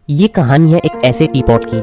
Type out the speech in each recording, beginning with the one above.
ये कहानी है एक ऐसे टीपॉट की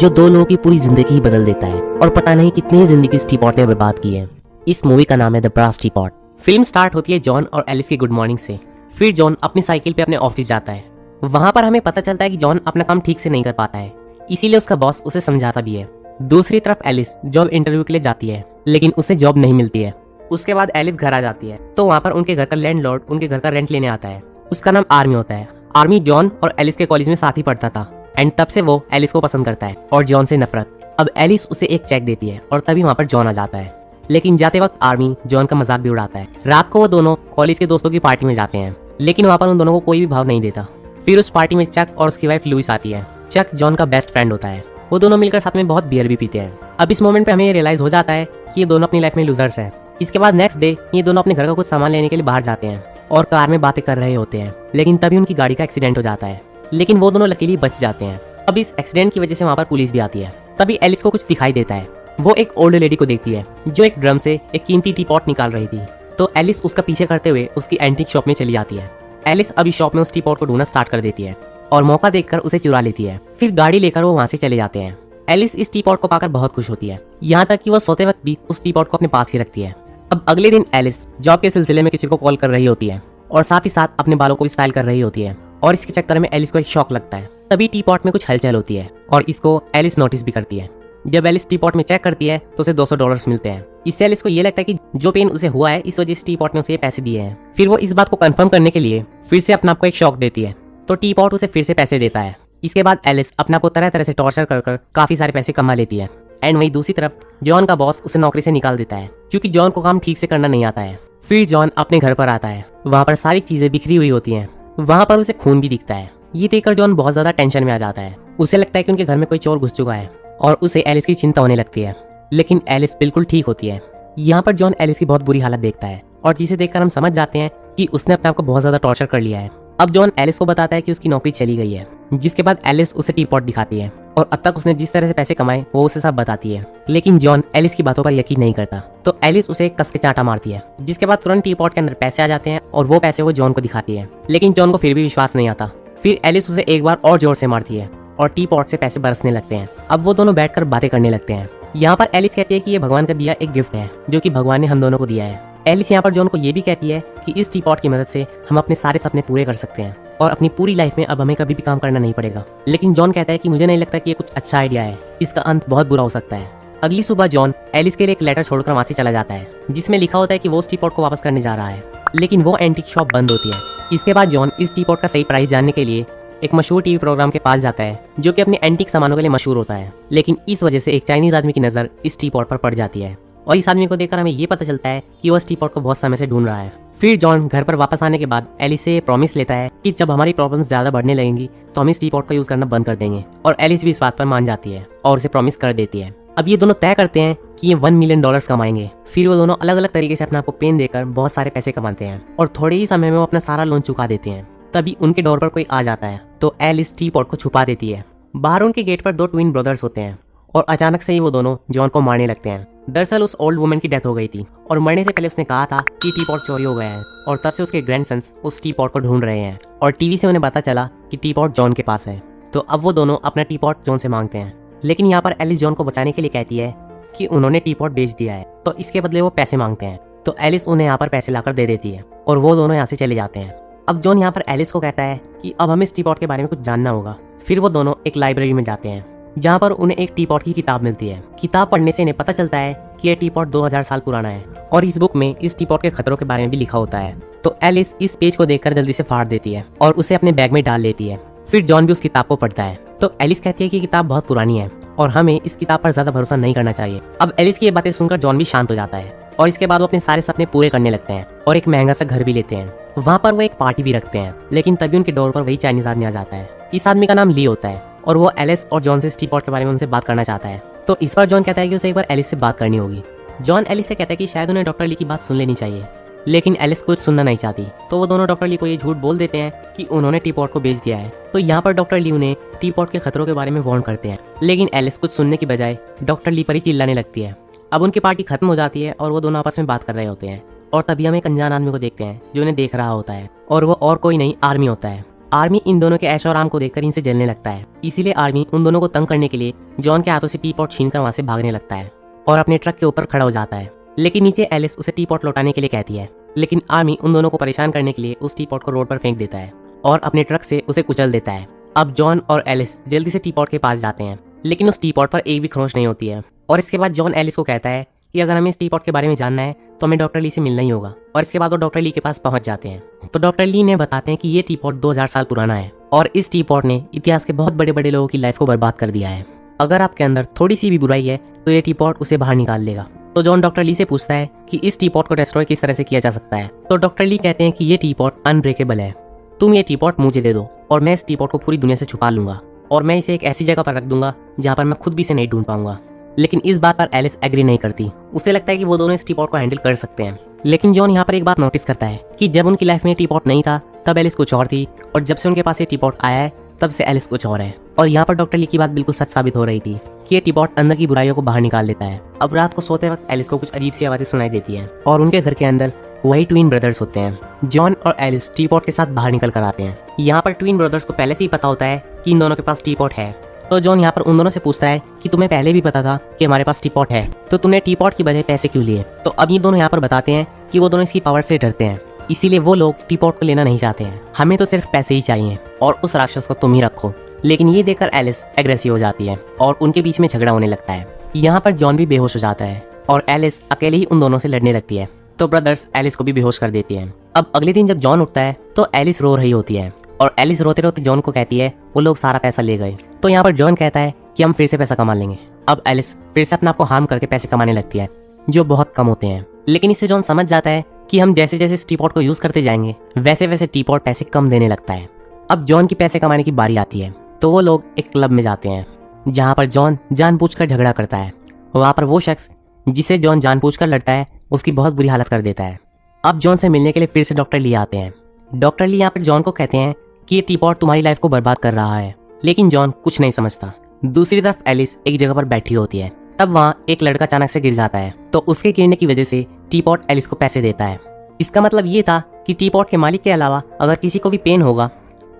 जो दो लोगों की पूरी जिंदगी ही बदल देता है और पता नहीं कितनी ही जिंदगी इस टीपॉट ने बर्बाद की है। इस मूवी का नाम है the brass teapot. Film start होती है जॉन और एलिस की गुड मॉर्निंग से। फिर जॉन अपनी साइकिल पे अपने ऑफिस जाता है। वहां पर हमें पता चलता है कि जॉन अपना काम ठीक से नहीं कर पाता है, इसीलिए उसका बॉस उसे समझाता भी है। दूसरी तरफ एलिस जॉब इंटरव्यू के लिए जाती है, लेकिन उसे जॉब नहीं मिलती है। उसके बाद एलिस घर आ जाती है तो वहां पर उनके घर का लैंडलॉर्ड उनके घर का रेंट लेने आता है। उसका नाम आर्मी होता है। आर्मी जॉन और एलिस के कॉलेज में साथ ही पढ़ता था एंड तब से वो एलिस को पसंद करता है और जॉन से नफरत। अब एलिस उसे एक चेक देती है और तभी वहाँ पर जॉन आ जाता है, लेकिन जाते वक्त आर्मी जॉन का मजाक भी उड़ाता है। रात को वो दोनों कॉलेज के दोस्तों की पार्टी में जाते हैं, लेकिन वहाँ पर उन दोनों को कोई भी भाव नहीं देता। फिर उस पार्टी में चक और उसकी वाइफ लुइस आती है। चक जॉन का बेस्ट फ्रेंड होता है। वो दोनों मिलकर साथ में बहुत बियर भी पीते हैं। अब इस मोमेंट पे हमें ये रियलाइज हो जाता है कि ये दोनों अपनी लाइफ में लूजर्स हैं। इसके बाद नेक्स्ट डे ये दोनों अपने घर का कुछ सामान लेने के लिए बाहर जाते हैं और कार में बातें कर रहे होते हैं, लेकिन तभी उनकी गाड़ी का एक्सीडेंट हो जाता है, लेकिन वो दोनों लकीली बच जाते हैं। अब इस एक्सीडेंट की वजह से वहाँ पर पुलिस भी आती है। तभी एलिस को कुछ दिखाई देता है। वो एक ओल्ड लेडी को देखती है जो एक ड्रम से एक कीमती टी पॉट निकाल रही थी। तो एलिस उसका पीछे करते हुए उसकी एंटीक शॉप में चली जाती है। एलिस अभी शॉप में उस टी पॉट को ढूंढना स्टार्ट कर देती है और मौका देखकर उसे चुरा लेती है। फिर गाड़ी लेकर वो वहाँ से चले जाते हैं। एलिस इस टी पॉट को पाकर बहुत खुश होती है, यहाँ तक कि वो सोते वक्त भी उस टी पॉट को अपने पास ही रखती है। अब अगले दिन एलिस जॉब के सिलसिले में किसी को कॉल कर रही होती है और साथ ही साथ अपने बालों को भी स्टाइल कर रही होती है, और इसके चक्कर में एलिस को एक शॉक लगता है। तभी टी पॉट में कुछ हलचल होती है और इसको एलिस नोटिस भी करती है। जब एलिस टी पॉट में चेक करती है तो उसे $200 मिलते हैं। इससे एलिस को ये लगता है कि जो पेन उसे हुआ है इस वजह से टी पॉट ने उसे ये पैसे दिए हैं। फिर वो इस बात को कंफर्म करने के लिए फिर से अपने आप को एक शॉक देती है, तो टी पॉट उसे फिर से पैसे देता है। इसके बाद एलिस अपने आप को तरह तरह से टॉर्चर कर काफी सारे पैसे कमा लेती है। एंड वहीं दूसरी तरफ जॉन का बॉस उसे नौकरी से निकाल देता है क्योंकि जॉन को काम ठीक से करना नहीं आता है। फिर जॉन अपने घर पर आता है। वहाँ पर सारी चीजें बिखरी हुई होती हैं। वहाँ पर उसे खून भी दिखता है। ये देखकर जॉन बहुत ज्यादा टेंशन में आ जाता है। उसे लगता है कि उनके घर में कोई चोर घुस चुका है और उसे एलिस की चिंता होने लगती है, लेकिन एलिस बिल्कुल ठीक होती है। यहाँ पर जॉन एलिस की बहुत बुरी हालत देखता है और जिसे देखकर हम समझ जाते हैं कि उसने अपने आप को बहुत ज्यादा टॉर्चर कर लिया है। अब जॉन एलिस को बताता है कि उसकी नौकरी चली गई है, जिसके बाद एलिस उसे टी पॉट दिखाती है और अब तक उसने जिस तरह से पैसे कमाए वो उसे सब बताती है, लेकिन जॉन एलिस की बातों पर यकीन नहीं करता। तो एलिस उसे कस के चांटा मारती है, जिसके बाद तुरंत टी पॉट के अंदर पैसे आ जाते हैं और वो पैसे वो जॉन को दिखाती है, लेकिन जॉन को फिर भी विश्वास नहीं आता। फिर एलिस उसे एक बार और जोर से मारती है और टी पॉट से पैसे बरसने लगते हैं। अब वो दोनों बैठकर बातें करने लगते हैं। यहाँ पर एलिस कहती है कि ये भगवान का दिया एक गिफ्ट है जो कि भगवान ने हम दोनों को दिया है। एलिस यहाँ पर जॉन को ये भी कहती है कि इस टी पॉट की मदद से हम अपने सारे सपने पूरे कर सकते हैं और अपनी पूरी लाइफ में अब हमें कभी भी काम करना नहीं पड़ेगा। लेकिन जॉन कहता है कि मुझे नहीं लगता कि ये कुछ अच्छा आइडिया है, इसका अंत बहुत बुरा हो सकता है। अगली सुबह जॉन एलिस के लिए एक लेटर छोड़कर वहाँ से चला जाता है, जिसमें लिखा होता है कि वो उस टी पॉट को वापस करने जा रहा है, लेकिन वो एंटीक शॉप बंद होती है। इसके बाद जॉन इस टी पॉट का सही प्राइस जानने के लिए एक मशहूर टीवी प्रोग्राम के पास जाता है जो कि अपने एंटीक सामानों के लिए मशहूर होता है, लेकिन इस वजह से एक चाइनीज आदमी की नजर इस टी पॉट पर पड़ जाती है और इस आदमी को देखकर हमें ये पता चलता है कि वो इस टी पॉट को बहुत समय से ढूंढ रहा है। फिर जॉन घर पर वापस आने के बाद एलिस से प्रॉमिस लेता है कि जब हमारी प्रॉब्लम्स ज्यादा बढ़ने लगेंगी तो हम इस टी पॉट का यूज करना बंद कर देंगे, और एलिस भी इस बात पर मान जाती है और उसे प्रॉमिस कर देती है। अब ये दोनों तय करते हैं कि ये $1 मिलियन कमाएंगे। फिर वो दोनों अलग अलग तरीके से अपने आप को पेन देकर बहुत सारे पैसे कमाते हैं और थोड़े ही समय में वो अपना सारा लोन चुका देते हैं। तभी उनके डोर पर कोई आ जाता है तो एलिस टी पॉट को छुपा देती है। बाहर उनके गेट पर 2 ट्विन ब्रदर्स होते हैं और अचानक से ही वो दोनों जॉन को मारने लगते हैं। दरअसल उस ओल्ड वुमन की डेथ हो गई थी और मरने से पहले उसने कहा था कि टी पॉट चोरी हो गया है, और तब से उसके ग्रैंडसन्स उस टी पॉट को ढूंढ रहे हैं और टीवी से उन्हें पता चला कि टी पॉट जॉन के पास है। तो अब वो दोनों अपना टी पॉट जॉन से मांगते हैं, लेकिन यहाँ पर एलिस जॉन को बचाने के लिए कहती है कि उन्होंने टी पॉट बेच दिया है, तो इसके बदले वो पैसे मांगते हैं। तो एलिस उन्हें यहाँ पर पैसे लाकर दे देती है और वो दोनों यहाँ से चले जाते हैं। अब जॉन यहाँ पर एलिस को कहता है कि अब हमें इस टी पॉट के बारे में कुछ जानना होगा। फिर वो दोनों एक लाइब्रेरी में जाते हैं जहाँ पर उन्हें एक टी पॉट की किताब मिलती है। किताब पढ़ने से इन्हें पता चलता है कि यह टी पॉट 2000 साल पुराना है और इस बुक में इस टी पॉट के खतरों के बारे में भी लिखा होता है। तो एलिस इस पेज को देखकर जल्दी से फाड़ देती है और उसे अपने बैग में डाल लेती है। फिर जॉन भी उस किताब को पढ़ता है। तो एलिस कहती है कि किताब बहुत पुरानी है और हमें इस किताब पर ज्यादा भरोसा नहीं करना चाहिए। अब एलिस की ये बातें सुनकर जॉन भी शांत हो जाता है और इसके बाद वो अपने सारे सपने पूरे करने लगते हैं और एक महंगा सा घर भी लेते हैं। वहाँ पर वो एक पार्टी भी रखते हैं, लेकिन तभी उनके डोर पर वही चाइनीज आदमी आ जाता है। इस आदमी का नाम ली होता है और वो एलिस और जॉन से इस टी पॉट के बारे में उनसे बात करना चाहता है। तो इस बार जॉन कहता है कि उसे एक बार एलिस से बात करनी होगी। जॉन एलिस से कहता है कि शायद उन्हें डॉक्टर ली की बात सुन लेनी चाहिए, लेकिन एलिस कुछ सुनना नहीं चाहती। तो वो दोनों डॉक्टर ली को ये झूठ बोल देते हैं कि उन्होंने टी पॉट को बेच दिया है। तो यहाँ पर डॉक्टर ली उन्हें टी पॉट के खतरों के बारे में वार्न करते हैं, लेकिन एलिस कुछ सुनने की बजाय डॉक्टर ली पर ही चिल्लाने लगती है। अब उनकी पार्टी खत्म हो जाती है और वो दोनों आपस में बात कर रहे होते हैं और तभी हम एक अनजान आदमी को देखते हैं जो उन्हें देख रहा होता है और वो और कोई नहीं आर्मी होता है। आर्मी इन दोनों के ऐशो आराम को देखकर इनसे जलने लगता है। इसीलिए आर्मी उन दोनों को तंग करने के लिए जॉन के हाथों से टी पॉट छीनकर वहां से भागने लगता है और अपने ट्रक के ऊपर खड़ा हो जाता है। लेकिन नीचे एलिस उसे टी पॉट लौटाने के लिए कहती है, लेकिन आर्मी उन दोनों को परेशान करने के लिए उस टी पॉट को रोड पर फेंक देता है और अपने ट्रक से उसे कुचल देता है। अब जॉन और एलिस जल्दी से टी पॉट के पास जाते हैं, लेकिन उस टी पॉट पर एक भी खरोंच नहीं होती है। और इसके बाद जॉन एलिस को कहता है कि अगर हमें इस टी पॉट के बारे में जानना है तो हमें डॉक्टर ली से मिलना ही होगा। और इसके बाद वो डॉक्टर ली के पास पहुंच जाते हैं। तो डॉक्टर ली ने बताते हैं कि ये टी पॉट 2000 साल पुराना है और इस टी पॉट ने इतिहास के बहुत बड़े बड़े लोगों की लाइफ को बर्बाद कर दिया है। अगर आपके अंदर थोड़ी सी भी बुराई है तो ये टी पॉट उसे बाहर निकाल लेगा। तो जॉन डॉक्टर ली से पूछता है कि इस टी पॉट को डिस्ट्रॉय किस तरह से किया जा सकता है। तो डॉक्टर ली कहते हैं कि ये टी पॉट अनब्रेकेबल है, तुम ये टी पॉट मुझे दे दो और मैं इस टी पॉट को पूरी दुनिया से छुपा लूंगा और मैं इसे एक ऐसी जगह पर रख दूंगा जहाँ पर मैं खुद भी इसे नहीं ढूंढ पाऊंगा। लेकिन इस बात पर एलिस एग्री नहीं करती। उसे लगता है कि वो दोनों इस टी पॉट को हैंडल कर सकते हैं। लेकिन जॉन यहाँ पर एक बात नोटिस करता है कि जब उनकी लाइफ में टी पॉट नहीं था तब एलिस कुछ और थी, और जब से उनके पास ये टी पॉट आया है तब से एलिस कुछ और है। और यहाँ पर डॉक्टर ली की बात बिल्कुल सच साबित हो रही थी कि ये टी पॉट अंदर की बुराइयों को बाहर निकाल लेता है। अब रात को सोते वक्त एलिस को कुछ अजीब सी आवाजें सुनाई देती हैं और उनके घर के अंदर वही ट्विन ब्रदर्स होते हैं। जॉन और एलिस टी पॉट के साथ बाहर निकल कर आते हैं। यहाँ पर ट्विन ब्रदर्स को पहले से ही पता होता है कि इन दोनों के पास टी पॉट है। तो जॉन यहाँ पर उन दोनों से पूछता है कि तुम्हें पहले भी पता था कि हमारे पास टी पॉट है, तो तुमने टी पॉट की बजाय पैसे क्यों लिए। तो अब ये दोनों यहाँ पर बताते हैं कि वो दोनों इसकी पावर से डरते हैं, इसीलिए वो लोग टी पॉट को लेना नहीं चाहते हैं। हमें तो सिर्फ पैसे ही चाहिए और उस राक्षस को तुम ही रखो। लेकिन ये देखकर एलिस एग्रेसिव हो जाती है और उनके बीच में झगड़ा होने लगता है। यहाँ पर जॉन भी बेहोश हो जाता है और एलिस अकेले ही उन दोनों से लड़ने लगती है। तो ब्रदर्स एलिस को भी बेहोश कर देती है। अब अगले दिन जब जॉन उठता है तो एलिस रो रही होती है और एलिस रोते रोते जॉन को कहती है वो लोग सारा पैसा ले गए। तो यहाँ पर जॉन कहता है कि हम फिर से पैसा कमा लेंगे। अब एलिस फिर से अपने आप को हार्म करके पैसे कमाने लगती है जो बहुत कम होते हैं। लेकिन इससे जॉन समझ जाता है कि हम जैसे जैसे इस टी पॉट को यूज करते जाएंगे वैसे वैसे टी पॉट पैसे कम देने लगता है। अब जॉन की पैसे कमाने की बारी आती है तो वो लोग एक क्लब में जाते हैं जहाँ पर जॉन जानबूझकर झगड़ा करता है। वहाँ पर वो शख्स जिसे जॉन जानबूझकर लड़ता है उसकी बहुत बुरी हालत कर देता है। अब जॉन से मिलने के लिए फिर से डॉक्टर ली आते हैं। डॉक्टर ली यहाँ पर जॉन को कहते हैं कि ये टी पॉट तुम्हारी लाइफ को बर्बाद कर रहा है। लेकिन जॉन कुछ नहीं समझता। दूसरी तरफ एलिस एक जगह पर बैठी होती है। तब वहाँ एक लड़का अचानक से गिर जाता है तो उसके गिरने की वजह से टी पॉट एलिस को पैसे देता है। इसका मतलब ये था कि टी पॉट के मालिक के अलावा अगर किसी को भी पेन होगा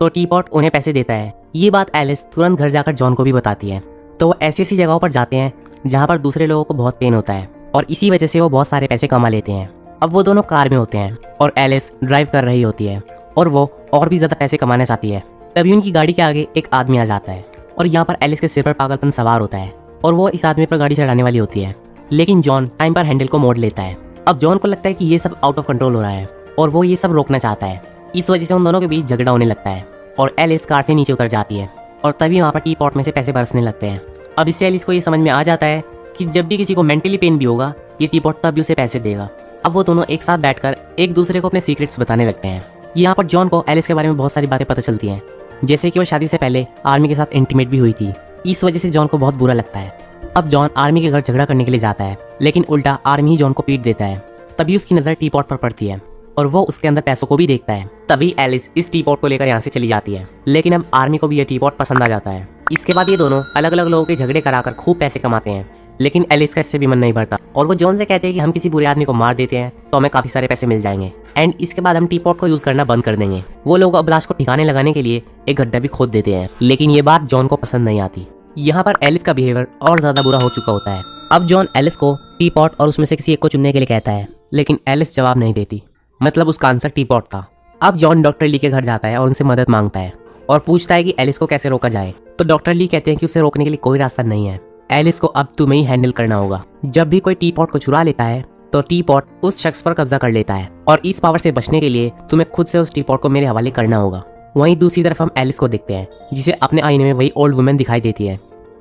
तो टी पॉट उन्हें पैसे देता है। ये बात एलिस तुरंत घर जाकर जॉन को भी बताती है। तो वो ऐसी ऐसी जगहों पर जाते हैं जहाँ पर दूसरे लोगों को बहुत पेन होता है और इसी वजह से वो बहुत सारे पैसे कमा लेते हैं। अब वो दोनों कार में होते हैं और एलिस ड्राइव कर रही होती है और वो और भी ज्यादा पैसे कमाना चाहती है। तभी उनकी गाड़ी के आगे एक आदमी आ जाता है और यहाँ पर एलिस के सिर पर पागलपन सवार होता है और वो इस आदमी पर गाड़ी चढ़ाने वाली होती है। लेकिन जॉन टाइम पर हैंडल को मोड़ लेता है। अब जॉन को लगता है कि ये सब आउट ऑफ कंट्रोल हो रहा है और वो ये सब रोकना चाहता है। इस वजह से उन दोनों के बीच झगड़ा होने लगता है और एलिस कार से नीचे उतर जाती है और तभी वहाँ पर टी पॉट में से पैसे बरसने लगते हैं। अब इससे एलिस को ये समझ में आ जाता है कि जब भी किसी को मेंटली पेन भी होगा ये टी पॉट तब भी उसे पैसे देगा। अब वो दोनों एक साथ बैठकर एक दूसरे को अपने सीक्रेट्स बताने लगते हैं। यहाँ पर जॉन को एलिस के बारे में बहुत सारी बातें पता चलती हैं, जैसे कि वो शादी से पहले आर्मी के साथ इंटीमेट भी हुई थी। इस वजह से जॉन को बहुत बुरा लगता है। अब जॉन आर्मी के घर झगड़ा करने के लिए जाता है लेकिन उल्टा आर्मी ही जॉन को पीट देता है। तभी उसकी नजर टी पॉट पर पड़ती है और वो उसके अंदर पैसों को भी देखता है। तभी एलिस इस टी पॉट को लेकर यहाँ से चली जाती है। लेकिन अब आर्मी को भी ये टी पॉट पसंद आ जाता है। इसके बाद ये दोनों अलग अलग लोगों के झगड़े कराकर खूब पैसे कमाते हैं। लेकिन एलिस का इससे भी मन नहीं भरता और वो जॉन से कहते हैं कि हम किसी बुरे आदमी को मार देते हैं तो हमें काफी सारे पैसे मिल जाएंगे एंड इसके बाद हम टी पॉट को यूज करना बंद कर देंगे। वो लोग अब लाश को ठिकाने लगाने के लिए एक गड्ढा भी खोद देते हैं। लेकिन ये बात जॉन को पसंद नहीं आती। यहाँ पर एलिस का बिहेवियर और ज्यादा बुरा हो चुका होता है। अब जॉन एलिस को टी पॉट और उसमें से किसी एक को चुनने के लिए कहता है लेकिन एलिस जवाब नहीं देती, मतलब उसका आंसर टी पॉट था। अब जॉन डॉक्टर ली के घर जाता है और उनसे मदद मांगता है और पूछता है कि एलिस को कैसे रोका जाए। तो डॉक्टर ली कहते हैं कि उसे रोकने के लिए कोई रास्ता नहीं है, एलिस को अब तुम्हें ही हैंडल करना होगा। जब भी कोई टी पॉट को चुरा लेता है तो टी पॉट उस शख्स पर कब्जा कर लेता है और इस पावर से बचने के लिए तुम्हें खुद से उस टी पॉट को मेरे हवाले करना होगा। वहीं दूसरी तरफ हम एलिस को देखते हैं जिसे अपने आईने में वही ओल्ड वुमेन दिखाई देती है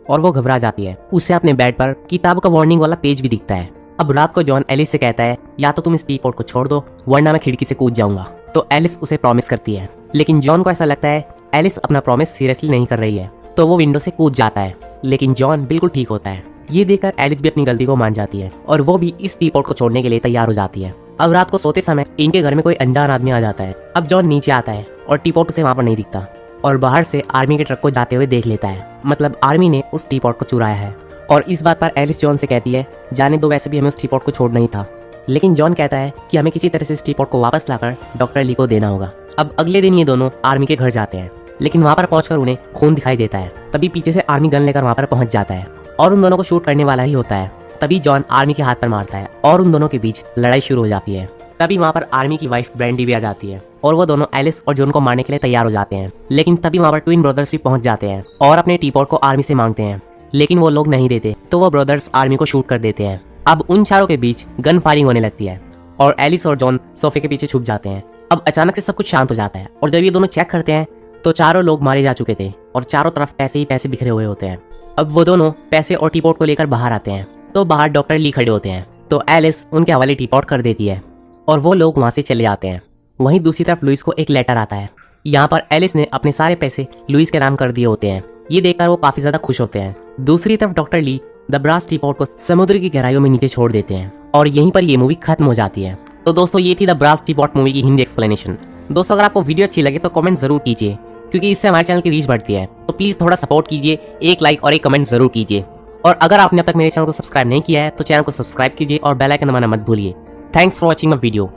और वो घबरा जाती है। उसे अपने बेड पर किताब का वार्निंग वाला पेज भी दिखता है। अब रात को जॉन एलिस से कहता है या तो तुम इस टी पॉट को छोड़ दो वरना मैं खिड़की से कूद जाऊंगा। तो एलिस उसे प्रॉमिस करती है लेकिन जॉन को ऐसा लगता है एलिस अपना प्रॉमिस सीरियसली नहीं कर रही है तो वो विंडो से कूद जाता है। लेकिन जॉन बिल्कुल ठीक होता है। ये देखकर एलिस भी अपनी गलती को मान जाती है और वो भी इस टी पॉट को छोड़ने के लिए तैयार हो जाती है। अब रात को सोते समय इनके घर में कोई अनजान आदमी आ जाता है। अब जॉन नीचे आता है और टी पॉट उसे वहाँ पर नहीं दिखता और बाहर से आर्मी के ट्रक को जाते हुए देख लेता है, मतलब आर्मी ने उस टी पॉट को चुराया है। और इस बात पर एलिस जॉन से कहती है जाने दो, वैसे भी हमें उस टी पॉट को छोड़ना ही था। लेकिन जॉन कहता है कि हमें किसी तरह से इस टी पॉट को वापस लाकर डॉक्टर ली को देना होगा। अब अगले दिन ये दोनों आर्मी के घर जाते हैं, लेकिन वहाँ पर पहुंचकर उन्हें खून दिखाई देता है। तभी पीछे से आर्मी गन लेकर वहाँ पर पहुंच जाता है और उन दोनों को शूट करने वाला ही होता है। तभी जॉन आर्मी के हाथ पर मारता है और उन दोनों के बीच लड़ाई शुरू हो जाती है। तभी वहाँ पर आर्मी की वाइफ ब्रेंडी भी आ जाती है और वो दोनों एलिस और जॉन को मारने के लिए तैयार हो जाते हैं। लेकिन तभी वहाँ पर ट्विन ब्रदर्स भी पहुंच जाते हैं और अपने टीपॉट को आर्मी से मांगते हैं, लेकिन वो लोग नहीं देते, तो वो ब्रदर्स आर्मी को शूट कर देते हैं। अब उन चारों के बीच गन फायरिंग होने लगती है और एलिस और जॉन सोफे के पीछे छुप जाते हैं। अब अचानक से सब कुछ शांत हो जाता है और जब ये दोनों चेक करते हैं तो चारों लोग मारे जा चुके थे और चारों तरफ पैसे ही पैसे बिखरे हुए होते हैं। अब वो दोनों पैसे और टीपॉट को लेकर बाहर आते हैं तो बाहर डॉक्टर ली खड़े होते हैं, तो एलिस उनके हवाले टीपॉट कर देती है और वो लोग वहाँ से चले जाते हैं। वहीं दूसरी तरफ लुइस को एक लेटर आता है। यहाँ पर एलिस ने अपने सारे पैसे लुइस के नाम कर दिए होते हैं। ये देखकर वो काफी ज्यादा खुश होते हैं। दूसरी तरफ doctor Lee the brass teapot को समुद्र की गहराइयों में नीचे छोड़ देते हैं और यहीं पर ये मूवी खत्म हो जाती है। तो दोस्तों ये थी द ब्रास टीपॉट मूवी की हिंदी एक्सप्लेनेशन। दोस्तों अगर आपको वीडियो अच्छी लगे तो कमेंट जरूर कीजिए, क्योंकि इससे हमारे चैनल की रीच बढ़ती है। तो प्लीज थोड़ा सपोर्ट कीजिए, एक लाइक और एक कमेंट जरूर कीजिए। और अगर आपने अब तक मेरे चैनल को सब्सक्राइब नहीं किया है तो चैनल को सब्सक्राइब कीजिए और बेल आइकन दबाना मत भूलिए। Thanks for watching my video.